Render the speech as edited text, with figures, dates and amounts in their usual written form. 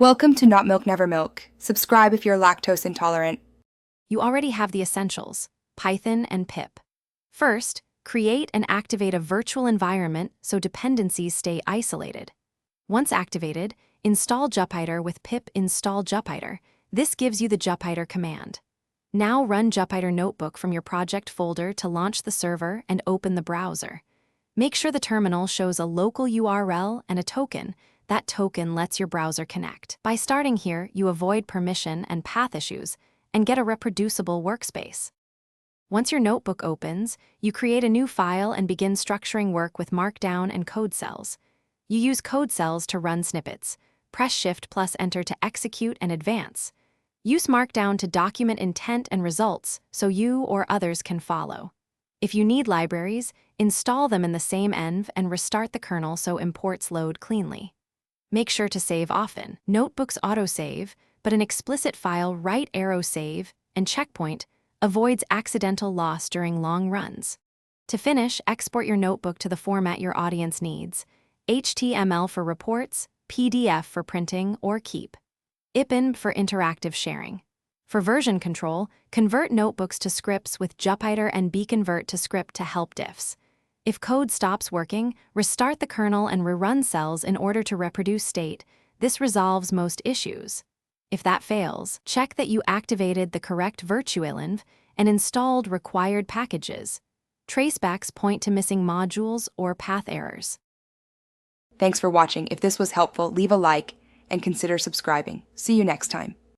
Welcome to Not Milk Never Milk. Subscribe if you're lactose intolerant. You already have the essentials, Python and pip. First, create and activate a virtual environment so dependencies stay isolated. Once activated, install Jupyter with pip install Jupyter. This gives you the Jupyter command. Now run Jupyter Notebook from your project folder to launch the server and open the browser. Make sure the terminal shows a local URL and a token. That token lets your browser connect. By starting here, you avoid permission and path issues and get a reproducible workspace. Once your notebook opens, you create a new file and begin structuring work with Markdown and code cells. You use code cells to run snippets. Press Shift+Enter to execute and advance. Use Markdown to document intent and results so you or others can follow. If you need libraries, install them in the same env and restart the kernel so imports load cleanly. Make sure to save often. Notebooks autosave, but an explicit file right arrow save and checkpoint avoids accidental loss during long runs. To finish, export your notebook to the format your audience needs: HTML for reports, PDF for printing, or keep. IPN for interactive sharing. For version control, convert notebooks to scripts with Jupyter and bconvert to script to help diffs. If code stops working, restart the kernel and rerun cells in order to reproduce state. This resolves most issues. If that fails, check that you activated the correct virtualenv and installed required packages. Tracebacks point to missing modules or path errors. Thanks for watching. If this was helpful, leave a like and consider subscribing. See you next time.